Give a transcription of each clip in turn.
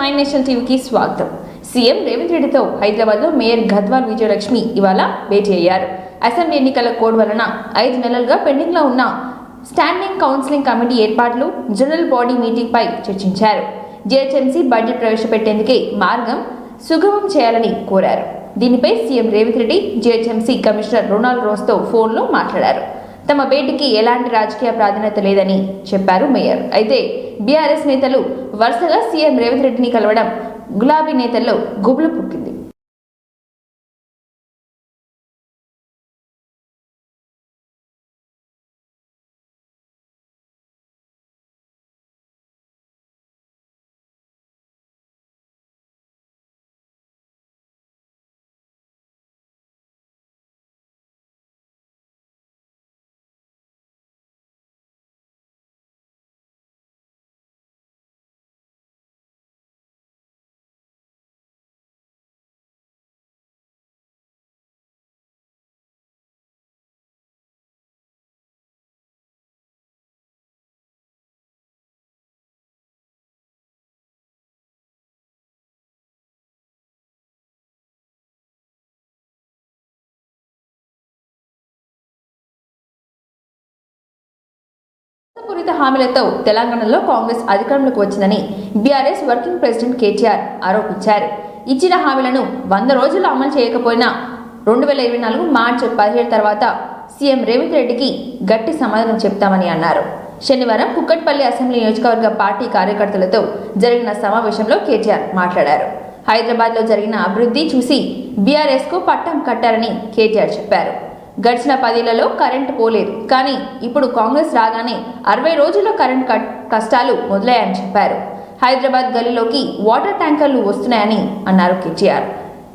Nine nation టీవీకి స్వాగతం. CM Revanth రెడ్డితో హైదరాబాద్ లో మేయర్ గద్వాల్ విజయలక్ష్మి ఇవాళ భేటీ అయ్యారు. అసెంబ్లీ ఎన్నికల కోడ్ వలన 5 నెలలుగా పెండింగ్ లో ఉన్న స్టాండింగ్ కౌన్సిలింగ్ కమిటీ ఏర్పాట్లు, జనరల్ బాడీ మీటింగ్ పై చర్చించారు. జీహెచ్ఎంసీ బడ్జెట్ ప్రవేశపెట్టేందుకే మార్గం సుగమం చేయాలని కోరారు. దీనిపై C M Revanth Reddy G H M C commissioner Ronald రోస్తో ఫోన్లో మాట్లాడారు. తమ భేటీకి ఎలాంటి రాజకీయ ప్రాధాన్యత లేదని చెప్పారు మేయర్. అయితే బీఆర్ఎస్ నేతలు వరుసగా సీఎం రేవంత్ రెడ్డిని కలవడం గులాబీ నేతల్లో గుబులు పుట్టింది. పూరిత హామీలతో తెలంగాణలో కాంగ్రెస్ అధికారంలోకి వచ్చిందని బీఆర్ఎస్ వర్కింగ్ ప్రెసిడెంట్ కేటీఆర్ ఆరోపించారు. ఇచ్చిన హామీలను 100 రోజులు అమలు చేయకపోయినా 2024 మార్చి 17 తర్వాత సీఎం రేవంత్ రెడ్డికి గట్టి సమాధానం చెప్తామని అన్నారు. శనివారం కుక్కట్పల్లి అసెంబ్లీ నియోజకవర్గ పార్టీ కార్యకర్తలతో జరిగిన సమావేశంలో కేటీఆర్ మాట్లాడారు. హైదరాబాద్లో జరిగిన అభివృద్ధి చూసి బీఆర్ఎస్కు పట్టం కట్టారని కేటీఆర్ చెప్పారు. గడిచిన 10 ఏళ్లలో కరెంటు పోలేదు, కానీ ఇప్పుడు కాంగ్రెస్ రాగానే 60 రోజుల్లో కరెంట్ కష్టాలు మొదలయ్యాయని చెప్పారు. హైదరాబాద్ గల్లీలోకి వాటర్ ట్యాంకర్లు వస్తున్నాయని అన్నారు కేటీఆర్.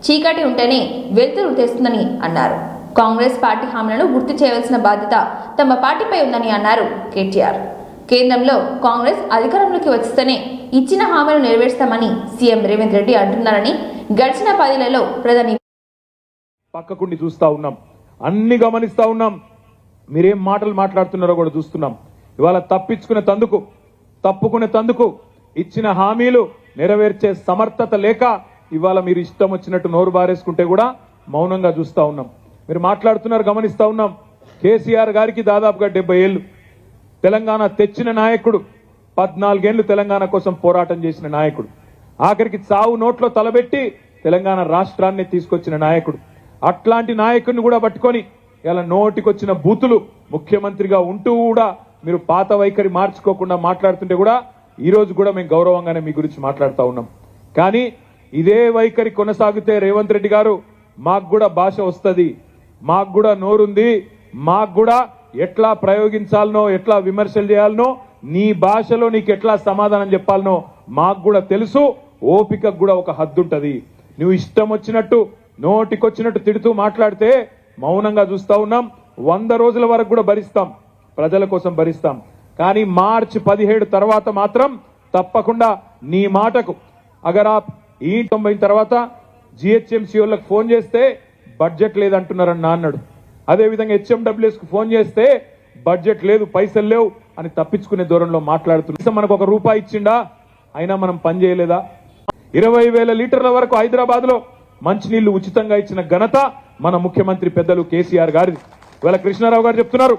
చీకటి ఉంటేనే వెలుతురు తెస్తుందని అన్నారు. కాంగ్రెస్ పార్టీ హామీలను గుర్తు చేయవలసిన బాధ్యత తమ పార్టీపై ఉందని అన్నారు కేటీఆర్. కేంద్రంలో కాంగ్రెస్ అధికారంలోకి వస్తేనే ఇచ్చిన హామీలు నెరవేర్స్తామని సీఎం రేవంత్ రెడ్డి అంటున్నారని, గడిచిన 10 ఏళ్లలో ప్రధాని పక్కకుండి చూస్తా ఉన్నాం, అన్ని గమనిస్తా ఉన్నాం, మీరేం మాటలు మాట్లాడుతున్నారో కూడా చూస్తున్నాం. ఇవాళ తప్పుకునే తందుకు ఇచ్చిన హామీలు నెరవేర్చే సమర్థత లేక ఇవాళ మీరు ఇష్టం వచ్చినట్టు నోరు బారేసుకుంటే కూడా మౌనంగా చూస్తా ఉన్నాం. మీరు మాట్లాడుతున్నారు, గమనిస్తా ఉన్నాం. కేసీఆర్ గారికి దాదాపుగా 70 ఏళ్లు తెలంగాణ తెచ్చిన నాయకుడు, 14 ఏళ్లు తెలంగాణ కోసం పోరాటం చేసిన నాయకుడు, ఆఖరికి చావు నోట్లో తలబెట్టి తెలంగాణ రాష్ట్రాన్ని తీసుకొచ్చిన నాయకుడు. అట్లాంటి నాయకుడిని కూడా పట్టుకొని ఇలా నోటికొచ్చిన బూతులు ముఖ్యమంత్రిగా ఉంటూ కూడా మీరు పాత వైఖరి మార్చుకోకుండా మాట్లాడుతుంటే కూడా ఈ రోజు కూడా మేము గౌరవంగానే మీ గురించి మాట్లాడుతూ ఉన్నాం. కానీ ఇదే వైఖరి కొనసాగితే రేవంత్ రెడ్డి గారు, మాకు కూడా భాష వస్తుంది, మాకు కూడా నోరుంది, మాకు కూడా ఎట్లా ప్రయోగించాలనో, ఎట్లా విమర్శలు చేయాలనో, నీ భాషలో నీకు ఎట్లా సమాధానం చెప్పాలనో మాకు కూడా తెలుసు. ఓపికకు కూడా ఒక హద్దు ఉంటుంది. నువ్వు ఇష్టం వచ్చినట్టు నోటికొచ్చినట్టు తిడుతూ మాట్లాడితే మౌనంగా చూస్తా ఉన్నాం. 100 రోజుల వరకు కూడా భరిస్తాం, ప్రజల కోసం భరిస్తాం. కానీ మార్చి 17 తర్వాత మాత్రం తప్పకుండా నీ మాటకు అగర్ ఆ ఈ 90 తర్వాత జిహెచ్ఎంసీ వాళ్ళకి ఫోన్ చేస్తే బడ్జెట్ లేదంటున్నారని అన్నాడు. అదేవిధంగా హెచ్ఎండబ్ల్యూఎస్ కు ఫోన్ చేస్తే బడ్జెట్ లేదు, పైసలు లేవు అని తప్పించుకునే దూరంలో మాట్లాడుతున్నా. మనకు ₹1 ఇచ్చిండా, అయినా మనం పని చేయలేదా? 20,000 లీటర్ల వరకు హైదరాబాద్ లో మంచినీళ్లు ఉచితంగా ఇచ్చిన ఘనత మన ముఖ్యమంత్రి పెద్దలు కేసీఆర్ గారిది. ఇవాళ కృష్ణారావు గారు చెప్తున్నారు,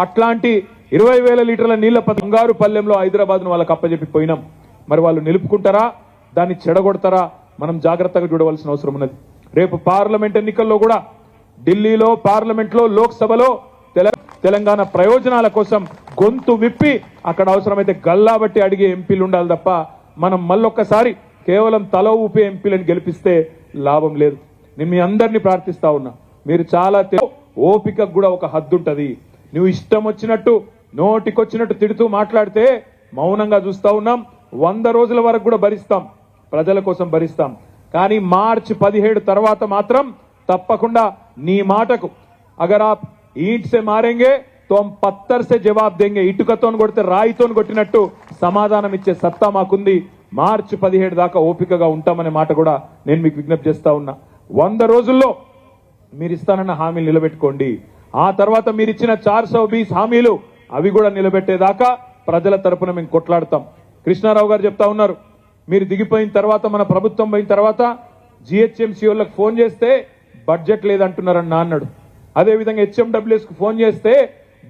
అట్లాంటి 20,000 లీటర్ల నీళ్ల బంగారు పల్లెంలో హైదరాబాద్ ను వాళ్ళకి అప్పచెప్పి పోయినాం. మరి వాళ్ళు నిలుపుకుంటారా, దాన్ని చెడగొడతారా? మనం జాగ్రత్తగా చూడవలసిన అవసరం ఉన్నది. రేపు పార్లమెంట్ ఎన్నికల్లో కూడా ఢిల్లీలో, పార్లమెంట్ లో, లోక్సభలో తెలంగాణ ప్రయోజనాల కోసం గొంతు విప్పి అక్కడ అవసరమైతే గల్లాబట్టి అడిగే ఎంపీలు ఉండాలి తప్ప మనం మళ్ళొక్కసారి కేవలం తల ఊపే ఎంపీలను గెలిపిస్తే లాభం లేదు. నేను మీ అందరినీ ప్రార్థిస్తా ఉన్నా, మీరు చాలా ఓపికకు కూడా ఒక హద్దు ఉంటుంది. నువ్వు ఇష్టం వచ్చినట్టు నోటికొచ్చినట్టు తిడుతూ మాట్లాడితే మౌనంగా చూస్తా ఉన్నాం. 100 రోజుల వరకు కూడా భరిస్తాం, ప్రజల కోసం భరిస్తాం. కానీ మార్చి 17 తర్వాత మాత్రం తప్పకుండా నీ మాటకు అగర్ आप ईंट से मारेंगे तो हम पत्थर से जवाब देंगे, ఇటుకతో కొడితే రాయితో కొట్టినట్టు సమాధానం ఇచ్చే సత్తా మాకుంది. మార్చి 17 దాకా ఓపికగా ఉంటామనే మాట కూడా నేను మీకు విజ్ఞప్తి చేస్తా ఉన్నా. 100 రోజుల్లో మీరు ఇస్తానన్న హామీలు నిలబెట్టుకోండి. ఆ తర్వాత మీరు ఇచ్చిన 420 హామీలు అవి కూడా నిలబెట్టేదాకా ప్రజల తరపున మేము కొట్లాడతాం. కృష్ణారావు గారు చెప్తా ఉన్నారు, మీరు దిగిపోయిన తర్వాత మన ప్రభుత్వం పోయిన తర్వాత జిహెచ్ఎంసీ వాళ్ళకి ఫోన్ చేస్తే బడ్జెట్ లేదంటున్నారని అన్నాడు. అదేవిధంగా హెచ్ఎండబ్ల్యూఎస్కి ఫోన్ చేస్తే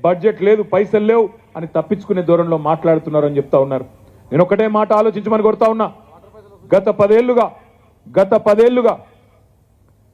బడ్జెట్ లేదు, పైసలు లేవు అని తప్పించుకునే దూరంలో మాట్లాడుతున్నారని చెప్తా ఉన్నారు. నేను ఒకటే మాట ఆలోచించమని కోరుతా ఉన్నా. గత పదేళ్లుగా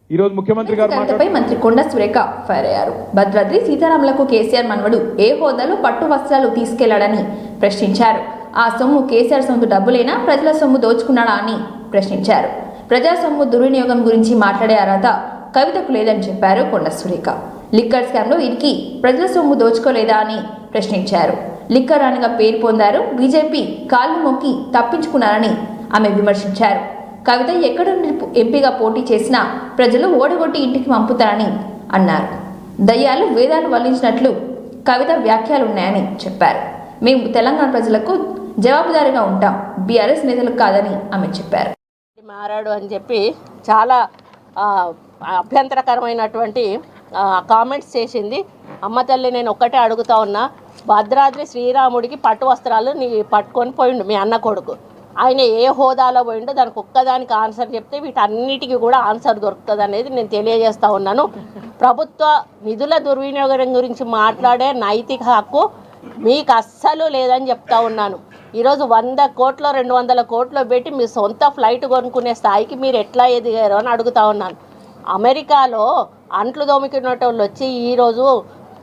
ఈరోజు ముఖ్యమంత్రి గారు ఘటనపై మంత్రి కొండా సురేఖ ఫైర్ అయ్యారు. భద్రాద్రి సీతారాములకు కేసీఆర్ మనవడు ఏ హోదాలో పట్టు వస్త్రాలు తీసుకెళ్లాడని ప్రశ్నించారు. ఆ సొమ్ము కేసీఆర్ సొంత డబ్బులేనా, ప్రజల సొమ్ము దోచుకున్నాడా అని ప్రశ్నించారు. ప్రజా సొమ్ము దుర్వినియోగం గురించి మాట్లాడే అర్హత కవితకు లేదని చెప్పారు కొండా సురేఖ. లిక్కర్ స్కామ్లో వీరికి ప్రజల సొమ్ము దోచుకోలేదా అని ప్రశ్నించారు. లిక్కర్ రాణిగా పేరు పొందారు. బీజేపీ కాళ్ళు మొక్కి తప్పించుకున్నారని ఆమె విమర్శించారు. కవిత ఎక్కడ ఎంపీగా పోటీ చేసినా ప్రజలు ఓడగొట్టి ఇంటికి పంపుతారని అన్నారు. దయ్యాలు వేదాలు వల్లించినట్లు కవిత వ్యాఖ్యలున్నాయని చెప్పారు. మేము తెలంగాణ ప్రజలకు జవాబుదారీగా ఉంటాం, బీఆర్ఎస్ నేతలకు కాదని ఆమె చెప్పారు. మారాడు అని చెప్పి చాలా అభ్యంతరకరమైనటువంటి కామెంట్స్ చేసింది. అమ్మ తల్లి, నేను ఒక్కటే అడుగుతా ఉన్నా, భద్రాద్రి శ్రీరాముడికి పట్టు వస్త్రాలు నీ పట్టుకొని పోయిండు మీ అన్న కొడుకు. ఆయన ఏ హోదాలో పోయిండో దానికి ఒక్కదానికి ఆన్సర్ చెప్తే వీటన్నిటికీ కూడా ఆన్సర్ దొరుకుతుంది అనేది నేను తెలియజేస్తూ ఉన్నాను. ప్రభుత్వ నిధుల దుర్వినియోగం గురించి మాట్లాడే నైతిక హక్కు మీకు అస్సలు లేదని చెప్తా ఉన్నాను. ఈరోజు 100 కోట్లు 200 కోట్లు పెట్టి మీ సొంత ఫ్లైట్ కొనుక్కునే స్థాయికి మీరు ఎట్లా ఎదిగారు అని అడుగుతా ఉన్నాను. అమెరికాలో అంట్లు దోమికినటోళ్ళు వచ్చి ఈరోజు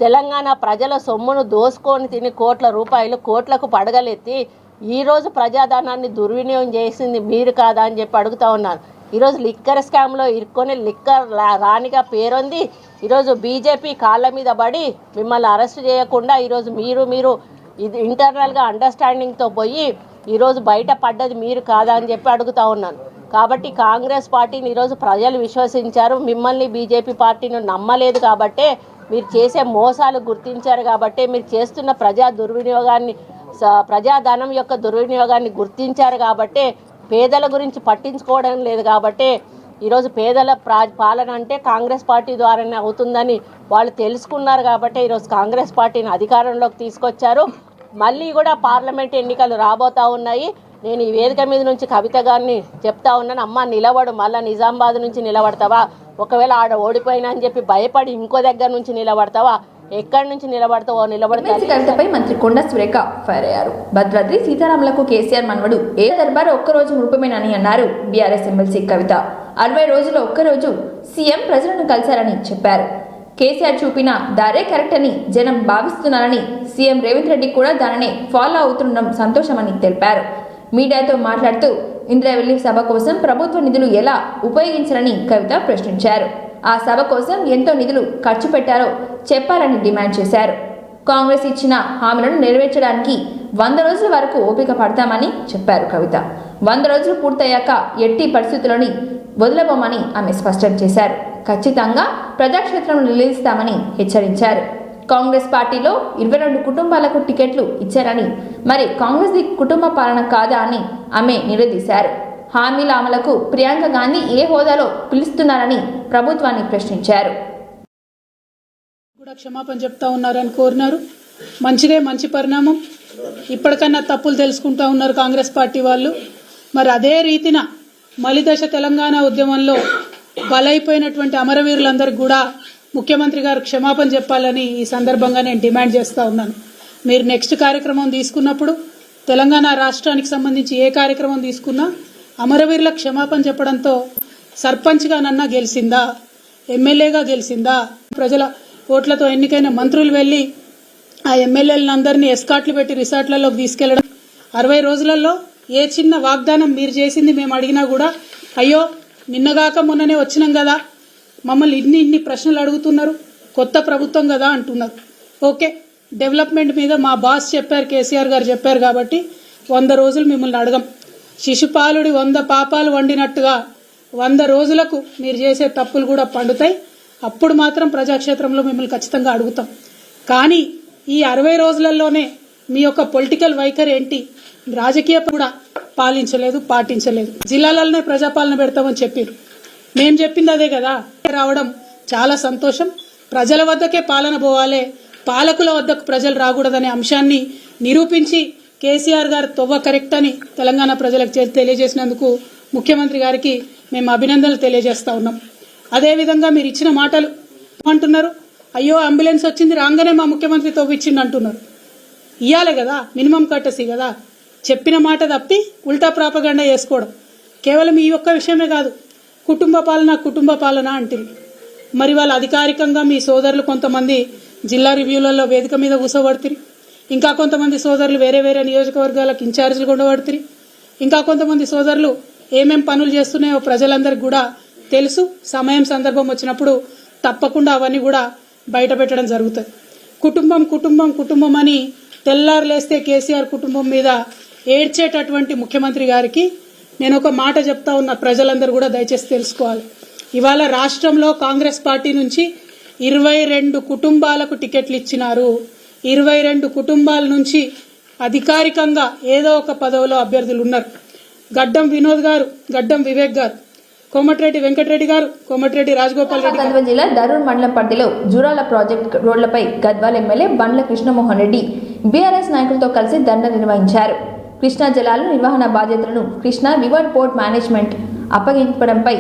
తెలంగాణ ప్రజల సొమ్మును దోసుకొని తిని కోట్లకు పడగలెత్తి ఈరోజు ప్రజాధనాన్ని దుర్వినియోగం చేసింది మీరు కాదా అని చెప్పి అడుగుతా ఉన్నాను. ఈరోజు లిక్కర్ స్కామ్లో ఇరుక్కొని లిక్కర్ రాణిగా పేరొంది ఈరోజు బీజేపీ కాళ్ళ మీద పడి మిమ్మల్ని అరెస్ట్ చేయకుండా ఈరోజు మీరు ఇది ఇంటర్నల్గా అండర్స్టాండింగ్తో పోయి ఈరోజు బయట పడ్డది మీరు కాదా అని చెప్పి అడుగుతా ఉన్నాను. కాబట్టి కాంగ్రెస్ పార్టీని ఈరోజు ప్రజలు విశ్వసించారు. మిమ్మల్ని బీజేపీ పార్టీని నమ్మలేదు కాబట్టే, మీరు చేసే మోసాలు గుర్తించారు కాబట్టే, మీరు చేస్తున్న ప్రజాధనం యొక్క దుర్వినియోగాన్ని గుర్తించారు కాబట్టే, పేదల గురించి పట్టించుకోవడం లేదు కాబట్టే ఈరోజు పేదల పాలన అంటే కాంగ్రెస్ పార్టీ ద్వారానే అవుతుందని వాళ్ళు తెలుసుకున్నారు కాబట్టి ఈరోజు కాంగ్రెస్ పార్టీని అధికారంలోకి తీసుకొచ్చారు. మళ్ళీ కూడా పార్లమెంట్ ఎన్నికలు రాబోతూ ఉన్నాయి. నేను ఈ వేదిక మీద నుంచి కవిత గారిని చెప్తా ఉన్నాను, అమ్మ నిలబడు, మళ్ళీ నిజామాబాద్ నుంచి నిలబడతావా, ఒకవేళ ఆడ ఓడిపోయినా అని చెప్పి భయపడి ఇంకో దగ్గర నుంచి నిలబడతావా, ఎక్కడి నుంచి నిలబడతావో నిలబడతావు. కవితపై మంత్రి కొండా సురేఖ ఫైర్ అయ్యారు. భద్రాద్రి సీతారాములకు కేసీఆర్ మనవడు ఏ దర్బారు ఒక్కరోజు రూపమేనని అన్నారు బీఆర్ఎస్ ఎమ్మెల్సీ కవిత. 60 రోజుల్లో ఒక్కరోజు సీఎం ప్రజలను కలిశారని చెప్పారు. కేసీఆర్ చూపిన దారే కరెక్ట్ అని జనం భావిస్తున్నారని, సీఎం రేవంత్ రెడ్డి కూడా దానినే ఫాలో అవుతుండడం సంతోషమని తెలిపారు. మీడియాతో మాట్లాడుతూ ఇందిరావెల్లి సభ కోసం ప్రభుత్వ నిధులు ఎలా ఉపయోగించారని కవిత ప్రశ్నించారు. ఆ సభ కోసం ఎంతో నిధులు ఖర్చు పెట్టారో చెప్పాలని డిమాండ్ చేశారు. కాంగ్రెస్ ఇచ్చిన హామీలను నెరవేర్చడానికి 100 రోజుల వరకు ఓపిక పడతామని చెప్పారు కవిత. 100 రోజులు పూర్తయ్యాక ఎట్టి పరిస్థితులని వదలబోమని ఆమె స్పష్టం చేశారు. ఖచ్చితంగా ప్రజాక్షేత్రంలో నిలదీస్తామని హెచ్చరించారు. కాంగ్రెస్ పార్టీలో 22 కుటుంబాలకు టికెట్లు ఇచ్చారని, మరి కాంగ్రెస్ కుటుంబ పాలన కాదా అని ఆమె నిలదీశారు. హామీల అమలుకు ప్రియాంక గాంధీ ఏ హోదాలో పిలుస్తున్నారని ప్రభుత్వాన్ని ప్రశ్నించారు. కూడా క్షమాపణ చెప్తా ఉన్నారని కోరినారు. మంచిదే, మంచి పరిణామం. ఇప్పటికన్నా తప్పులు తెలుసుకుంటా ఉన్నారు కాంగ్రెస్ పార్టీ వాళ్ళు. మరి అదే రీతిన మలిదశ తెలంగాణ ఉద్యమంలో బలైపోయినటువంటి అమరవీరులందరికీ కూడా ముఖ్యమంత్రి గారు క్షమాపణ చెప్పాలని ఈ సందర్భంగా నేను డిమాండ్ చేస్తా ఉన్నాను. మీరు నెక్స్ట్ కార్యక్రమం తీసుకున్నప్పుడు తెలంగాణ రాష్ట్రానికి సంబంధించి ఏ కార్యక్రమం తీసుకున్నా అమరవీరుల క్షమాపణ చెప్పడంతో సర్పంచ్గా నన్నా గెలిచిందా, ఎమ్మెల్యేగా గెలిచిందా, ప్రజల ఓట్లతో ఎన్నికైన మంత్రులు వెళ్ళి ఆ ఎమ్మెల్యేలందరినీ ఎస్కాట్లు పెట్టి రిసార్ట్లలోకి తీసుకెళ్లడం, 60 రోజులలో ఏ చిన్న వాగ్దానం మీరు చేసింది మేము అడిగినా కూడా అయ్యో నిన్నగాక మొన్ననే వచ్చినాం కదా, మమ్మల్ని ఇన్ని ప్రశ్నలు అడుగుతున్నారు, కొత్త ప్రభుత్వం కదా అంటున్నారు. ఓకే, డెవలప్మెంట్ మీద మా బాస్ చెప్పారు, కేసీఆర్ గారు చెప్పారు కాబట్టి 100 రోజులు మిమ్మల్ని అడగం. శిశుపాలుడి 100 పాపాలు వండినట్టుగా 100 రోజులకు మీరు చేసే తప్పులు కూడా పండుతాయి. అప్పుడు మాత్రం ప్రజాక్షేత్రంలో మిమ్మల్ని ఖచ్చితంగా అడుగుతాం. కానీ ఈ 60 రోజులలోనే మీ యొక్క పొలిటికల్ వైఖరి ఏంటి? రాజకీయ కూడా పాటించలేదు. జిల్లాలలోనే ప్రజాపాలన పెడతామని చెప్పారు. మేం చెప్పింది అదే కదా. రావడం చాలా సంతోషం. ప్రజల వద్దకే పాలన పోవాలి, పాలకుల వద్దకు ప్రజలు రాకూడదనే అంశాన్ని నిరూపించి కేసీఆర్ గారు తొవ్వ కరెక్ట్ అని తెలంగాణ ప్రజలకు తెలియజేసినందుకు ముఖ్యమంత్రి గారికి మేము అభినందనలు తెలియజేస్తా ఉన్నాం. అదేవిధంగా మీరు ఇచ్చిన మాటలు అంటున్నారు, అయ్యో అంబులెన్స్ వచ్చింది రాగానే మా ముఖ్యమంత్రి తవ్విచ్చిండు అంటున్నారు. ఇయ్యాలి కదా, మినిమం కట్టసి కదా. చెప్పిన మాట తప్పి ఉల్టా ప్రాపగండా చేసుకోవడం. కేవలం ఈ ఒక్క విషయమే కాదు, కుటుంబ పాలన అంటుంది. మరి వాళ్ళు అధికారికంగా మీ సోదరులు కొంతమంది జిల్లా రివ్యూలలో వేదిక మీద కూర్చోబడుతుంది, ఇంకా కొంతమంది సోదరులు వేరే వేరే నియోజకవర్గాలకు ఇన్ఛార్జీలు ఉండబడుతుంది, ఇంకా కొంతమంది సోదరులు ఏమేం పనులు చేస్తున్నాయో ప్రజలందరికీ కూడా తెలుసు. సమయం సందర్భం వచ్చినప్పుడు తప్పకుండా అవన్నీ కూడా బయట పెట్టడం జరుగుతుంది. కుటుంబం అని తెల్లారులేస్తే కేసీఆర్ కుటుంబం మీద ఏడ్చేటటువంటి ముఖ్యమంత్రి గారికి నేను ఒక మాట చెప్తా ఉన్నా, ప్రజలందరూ కూడా దయచేసి తెలుసుకోవాలి. ఇవాళ రాష్ట్రంలో కాంగ్రెస్ పార్టీ నుంచి 22 కుటుంబాలకు టికెట్లు ఇచ్చినారు. 22 కుటుంబాల నుంచి అధికారికంగా ఏదో ఒక పదవిలో అభ్యర్థులు ఉన్నారు. గడ్డం వినోద్ గారు, గడ్డం వివేక్ గారు, కోమటిరెడ్డి వెంకటరెడ్డి గారు, కోమటిరెడ్డి రాజగోపాల్ రెడ్డి. గద్వాల జిల్లా దరూర్ మండలం పరిధిలో జూరాల ప్రాజెక్టు రోడ్లపై గద్వాల ఎమ్మెల్యే బండ్ల కృష్ణమోహన్ రెడ్డి బీఆర్ఎస్ నాయకులతో కలిసి ధర్నా నిర్వహించారు. కృష్ణా జలాల నిర్వహణ బాధ్యతలను కృష్ణా రివర్ పోర్ట్ మేనేజ్మెంట్ అప్పగించడంపై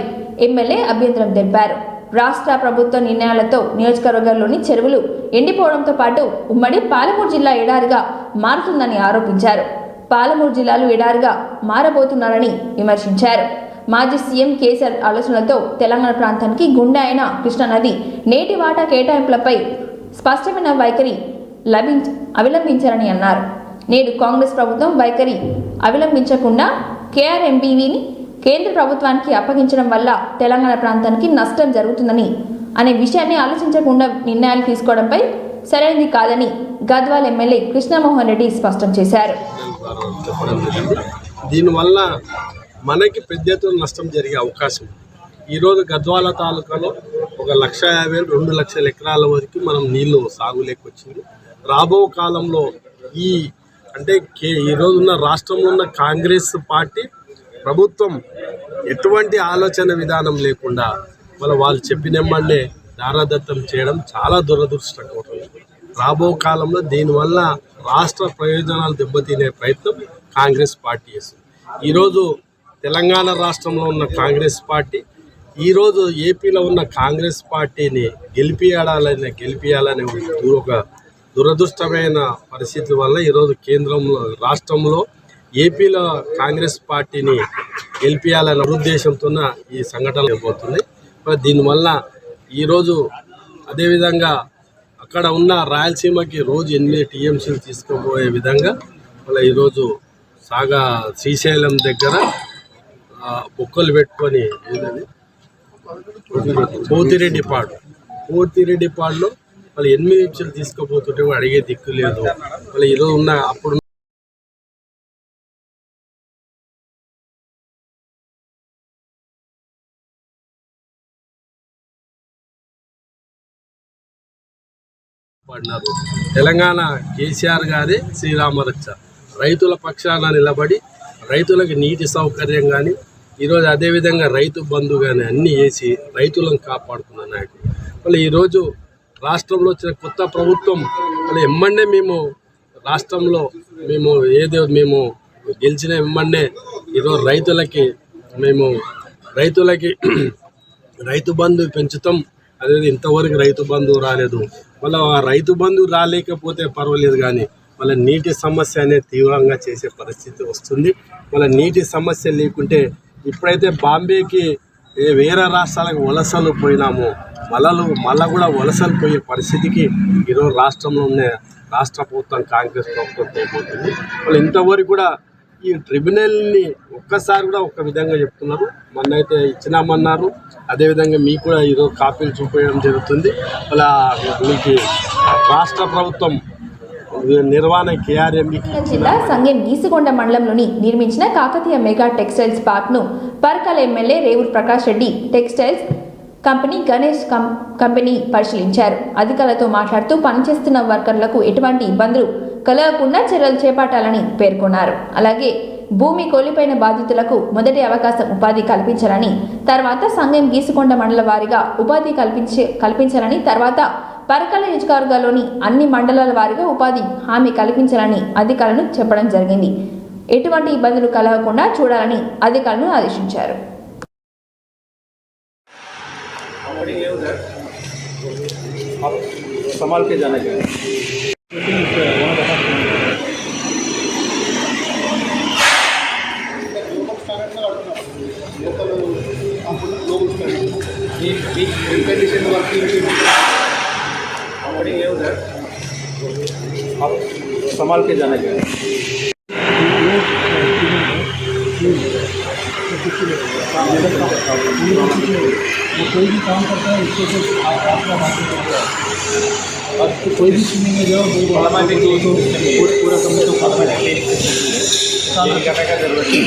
ఎమ్మెల్యే అభ్యంతరం తెలిపారు. రాష్ట్ర ప్రభుత్వ నిర్ణయాలతో నియోజకవర్గంలోని చెరువులు ఎండిపోవడంతో పాటు ఉమ్మడి పాలమూరు జిల్లా ఎడారిగా మారుతుందని ఆరోపించారు. పాలమూరు జిల్లాలు ఎడారిగా మారబోతున్నారని విమర్శించారు. మాజీ సీఎం కేసీఆర్ ఆలోచనలతో తెలంగాణ ప్రాంతానికి గుండె అయిన కృష్ణానది నేటి వాటా కేటాయింపులపై స్పష్టమైన వైఖరి అవలంబించారని అన్నారు. నేడు కాంగ్రెస్ ప్రభుత్వం వైఖరి అవలంబించకుండా కేఆర్ఎంబీవీని కేంద్ర ప్రభుత్వానికి అప్పగించడం వల్ల తెలంగాణ ప్రాంతానికి నష్టం జరుగుతుందని అనే విషయాన్ని ఆలోచించకుండా నిర్ణయాలు తీసుకోవడంపై సరైనది కాదని గద్వాల ఎమ్మెల్యే కృష్ణమోహన్ రెడ్డి స్పష్టం చేశారు. దీనివల్ల మనకి పెద్ద ఎత్తున నష్టం జరిగే అవకాశం. ఈరోజు గద్వాల తాలూకాలో 1,50,000 2 లక్షల ఎకరాల వరకు మనం నీళ్లు సాగులేకి వచ్చింది. రాబో కాలంలో ఈరోజున్న రాష్ట్రంలో ఉన్న కాంగ్రెస్ పార్టీ ప్రభుత్వం ఎటువంటి ఆలోచన విధానం లేకుండా వాళ్ళు చెప్పినమ్మనే దారాదత్తం చేయడం చాలా దురదృష్టకరం. రాబో కాలంలో దీనివల్ల రాష్ట్ర ప్రయోజనాలు దెబ్బతినే ప్రయత్నం కాంగ్రెస్ పార్టీ చేస్తుంది. ఈరోజు తెలంగాణ రాష్ట్రంలో ఉన్న కాంగ్రెస్ పార్టీ ఈరోజు ఏపీలో ఉన్న కాంగ్రెస్ పార్టీని గెలిపియాలనే ఒక దురదృష్టమైన పరిస్థితి వల్ల ఈరోజు రాష్ట్రంలో ఏపీలో కాంగ్రెస్ పార్టీని గెలిపియాలనే ఉద్దేశంతో ఈ సంఘటనలు అయిపోతున్నాయి. దీనివల్ల ఈరోజు అదేవిధంగా అక్కడ ఉన్న రాయలసీమకి రోజు 8 టీఎంసీలు తీసుకుపోయే విధంగా ఈరోజు శ్రీశైలం దగ్గర బొక్కలు పెట్టుకొని పోతిరెడ్డిపాడులో 8 నిమిషాలు తీసుకుపోతుంటే అడిగే దిక్కు లేదు. ఈరోజు ఉన్న అప్పుడు పడినారు. తెలంగాణ కేసీఆర్ గారే శ్రీరామరక్ష, రైతుల పక్షాన నిలబడి రైతులకు నీటి సౌకర్యం కానీ ఈరోజు అదేవిధంగా రైతు బంధు కానీ అన్నీ వేసి రైతులను కాపాడుతున్న నాయకులు. ఈరోజు రాష్ట్రంలో వచ్చిన కొత్త ప్రభుత్వం ఎమ్మన్నే మేము గెలిచిన ఎమ్మన్నే ఈరోజు రైతు బంధు పెంచుతాం. అదే ఇంతవరకు రైతు బంధు రాలేదు. ఆ రైతు బంధు రాలేకపోతే పర్వాలేదు, కానీ నీటి సమస్య అనేది తీవ్రంగా చేసే పరిస్థితి వస్తుంది. నీటి సమస్య లేకుంటే ఇప్పుడైతే బాంబేకి వేరే రాష్ట్రాలకు వలసలు పోయినామో మళ్ళా కూడా వలసలు పోయే పరిస్థితికి ఈరోజు రాష్ట్రంలో ఉన్న రాష్ట్ర ప్రభుత్వం కాంగ్రెస్ ప్రభుత్వం అయిపోతుంది. ఇంతవరకు కూడా ఈ ట్రిబ్యునల్ని ఒక్కసారి కూడా ఒక విధంగా చెప్తున్నారు. మొన్నైతే ఇచ్చినామన్నారు, అదేవిధంగా మీకు కూడా ఈరోజు కాపీలు చూపించడం జరుగుతుంది. మీకు రాష్ట్ర ప్రభుత్వం నిర్వహణ కేఆర్ఎంబీ జిల్లా సంగెం గీసుకొండ మండలంలోని నిర్మించిన కాకతీయ మెగా టెక్స్టైల్స్ పార్క్ను Parakala M L A Revuri Prakash Reddy textiles company Ganesh company పరిశీలించారు. అధికారులతో మాట్లాడుతూ పనిచేస్తున్న వర్కర్లకు ఎటువంటి ఇబ్బందులు కలగకుండా చర్యలు చేపట్టాలని పేర్కొన్నారు. అలాగే భూమి కోల్పోయిన బాధితులకు మొదటి అవకాశం ఉపాధి కల్పించాలని, తర్వాత సంగెం గీసుకొండ మండల వారీగా ఉపాధి కల్పించాలని, తర్వాత పరకాల నియోజకవర్గాల్లోని అన్ని మండలాల వారీగా ఉపాధి హామీ కల్పించాలని అధికారులను చెప్పడం జరిగింది. ఎటువంటి ఇబ్బందులు కలగకుండా చూడాలని అధికారులను ఆదేశించారు. संभाल के जाना चाहिए. संभाल के जाना चाहिए. कोई भी काम करता है इसको तो अब तो कोई भी सुनेंगे जो पूरा कम तो करने का जरूरत है.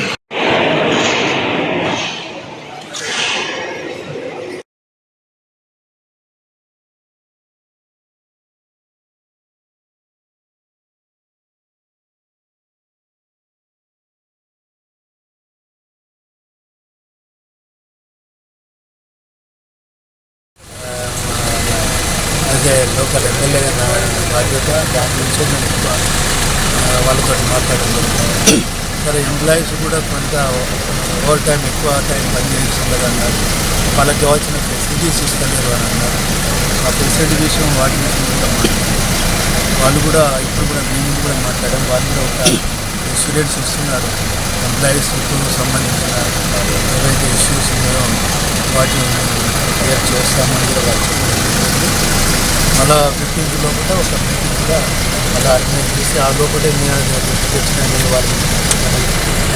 అదే లోకల్ ఎమ్మెల్యేగా బాధ్యత దాని నుంచి నేను వాళ్ళతో మాట్లాడడం జరుగుతుంది. సరే ఎంప్లాయీస్ కూడా కొంత ఓవర్ టైం ఎక్కువ టైం పనిచేస్తుందన్నారు. వాళ్ళకి కావాల్సిన ఫెసిలిటీస్ ఇస్తలేరు అని అన్నారు. ఆ ఫెసిలిటీ విషయం వాటి విషయం కూడా మాట్లాడారు. వాళ్ళు కూడా ఇప్పుడు కూడా మేము కూడా మాట్లాడాం. వాళ్ళు కూడా ఒక ఇన్సూరెన్స్ ఇస్తున్నారు. ఎంప్లాయీస్కు సంబంధించిన ఏవైతే ఇష్యూస్ ఉన్నాయో వాటిని క్లియర్ చేస్తామని కూడా వాళ్ళు చెప్పడం జరిగింది. మళ్ళా 15th లోపల ఒక మీటింగ్ కూడా అలా ఆర్గనైజ్ చేసి ఆ లోపలే తెచ్చిన వాళ్ళు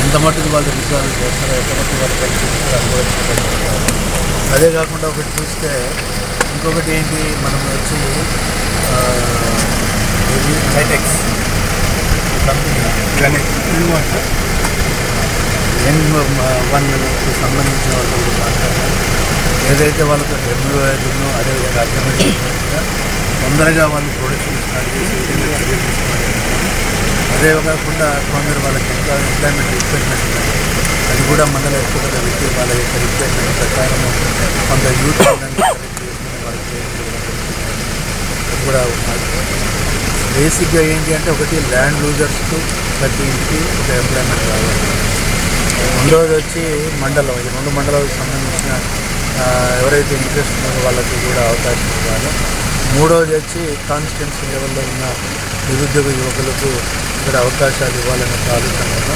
ఎంత మట్టుకు వాళ్ళు రిజాల్వ్ చేస్తారో ఎంత మట్టుకు వాళ్ళు కలిపిస్తారో అది కూడా చెప్పడం. అదే కాకుండా ఒకటి చూస్తే ఇంకొకటి ఏంటి, మనం వచ్చి హైటెక్స్ కంపెనీ N1కి సంబంధించిన వాళ్ళు కూడా మాట్లాడారు. ఏదైతే వాళ్ళకు రెవెన్యూ అవుతుందో అదేవిధంగా అర్థమైనా తొందరగా వాళ్ళు ప్రొడక్షన్ స్టార్ట్ చేసి చర్యలు తీసుకోవాలి. అదే కాకుండా కొందరు వాళ్ళకి ఇంకా ఎంప్లాయ్మెంట్ రిక్వైర్మెంట్ ఉన్నాయి. అది కూడా మండల ఎక్కువ కలిగితే వాళ్ళ యొక్క రిక్వైర్మెంట్ ప్రకారం కొంత యూత్ వాళ్ళకి కూడా బేసిక్గా ఏంటి అంటే ఒకటి ల్యాండ్ లూజర్స్కు ప్రతి ఇంటికి ఒక ఎంప్లాయ్మెంట్ కావాలి. రెండవది వచ్చి మండలం, ఈ 2 మండలాలకు సంబంధించిన ఎవరైతే ఇంట్రెస్ట్ ఉన్నారో వాళ్ళకి కూడా అవకాశం ఇవ్వాలి. మూడవది వచ్చి కాన్స్టిట్యున్సీ లెవెల్లో ఉన్న నిరుద్యోగ యువకులకు ఇక్కడ అవకాశాలు ఇవ్వాలనే ఆలోచనలో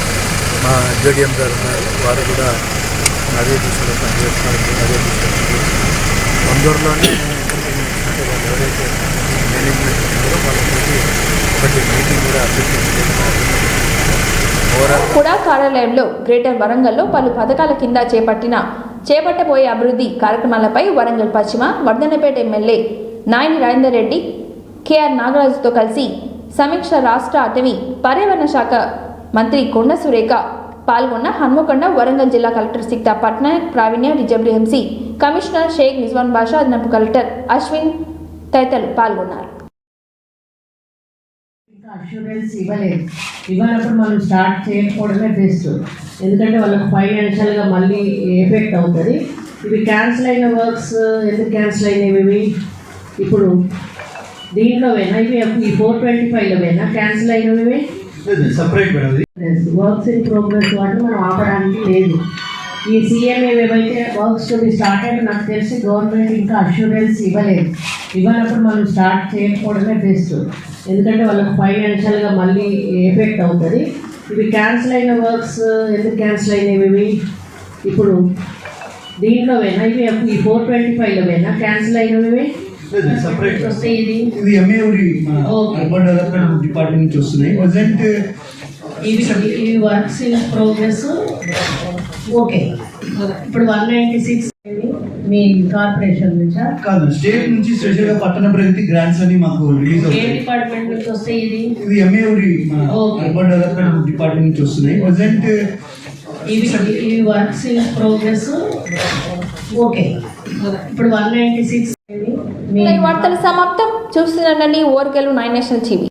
మా జేడీఎం గారు ఉన్నారు. వారు కూడా అదే దిశలో పనిచేస్తున్నారు. అదే దిశలో తొందరలోనే అంటే వాళ్ళు ఎవరైతే మేనేజ్మెంట్ ఉన్నారో వాళ్ళకి ఒకటి మీటింగ్ కూడా కూడా కార్యాలయంలో గ్రేటర్ వరంగల్లో పలు పథకాల కింద చేపట్టబోయే అభివృద్ధి కార్యక్రమాలపై వరంగల్ పశ్చిమ వర్ధన్నపేట ఎమ్మెల్యే నాయని రాజేందర్ రెడ్డి కేఆర్ నాగరాజుతో కలిసి సమీక్ష రాష్ట్ర అటవీ పర్యావరణ శాఖ మంత్రి కొండ సురేఖ పాల్గొన్న హన్మకొండ వరంగల్ జిల్లా కలెక్టర్ సిక్తా పట్నాయక్, ప్రావీణ్య డబ్ల్యూఎంసీ కమిషనర్ షేక్ రిజ్వాన్ బాషా, అదనపు కలెక్టర్ అశ్విన్ తదితరులు పాల్గొన్నారు. అష్యూరెన్స్ ఇవ్వనప్పుడు మనం స్టార్ట్ చేయకపోవడమే బెస్ట్. ఎందుకంటే వాళ్ళకి ఫైనాన్షియల్గా మళ్ళీ ఎఫెక్ట్ అవుతుంది. ఇవి క్యాన్సిల్ అయిన వర్క్స్ ఎందుకు క్యాన్సిల్ అయినవి ఇప్పుడు దీంట్లోవేనా ఇవి ఈ 425లోవేనా క్యాన్సిల్ అయినవి? వర్క్స్ ఇన్ ప్రోగ్రెస్ వాటిని మనం ఆపడానికి లేదు. ఈ సీఎంఏ ఏవైతే వర్క్స్ టు బి స్టార్టెడ్ నాకు తెలిసి గవర్నమెంట్ ఇంకా అష్యూరెన్స్ ఇవ్వనప్పుడు మనం స్టార్ట్ చేయకపోవడమే బెస్ట్. ఎందుకంటే వాళ్ళకి ఫైనాన్షియల్గా మళ్ళీ ఎఫెక్ట్ అవుతుంది. ఇవి క్యాన్సిల్ అయిన వర్క్స్ ఎందుకు క్యాన్సిల్ అయినవి ఇప్పుడు దీంట్లోవేనా ఇవి ఈ 425లోవేనా క్యాన్సిల్ అయినవి? వస్తే ఇది అర్బన్ డెవలప్మెంట్ డిపార్ట్మెంట్ నుంచి వస్తున్నాయి. ఇవి వర్క్స్ ఇన్ ప్రోగ్రెస్. ఓకే, ఇప్పుడు 196 మీ కార్పొరేషన్ నుంచా కాదు, స్టేట్ నుంచి స్పెషల్ గా పట్టణ ప్రగతి గ్రాంట్స్ అని మాకు రిలీజ్ ఏ డిపార్ట్మెంట్ నుంచి వస్తే ఇది అర్బన్ డెవలప్మెంట్ డిపార్ట్మెంట్ నుంచి వస్తున్నాయి. ఇవి వర్క్స్ ఇన్ ప్రోగ్రెస్. ఓకే, ఇప్పుడు 196 మీ వార్తలు సమాప్తం. చూస్తున్నానండి ఓర్గెలు 9 నేషనల్ టీవీ.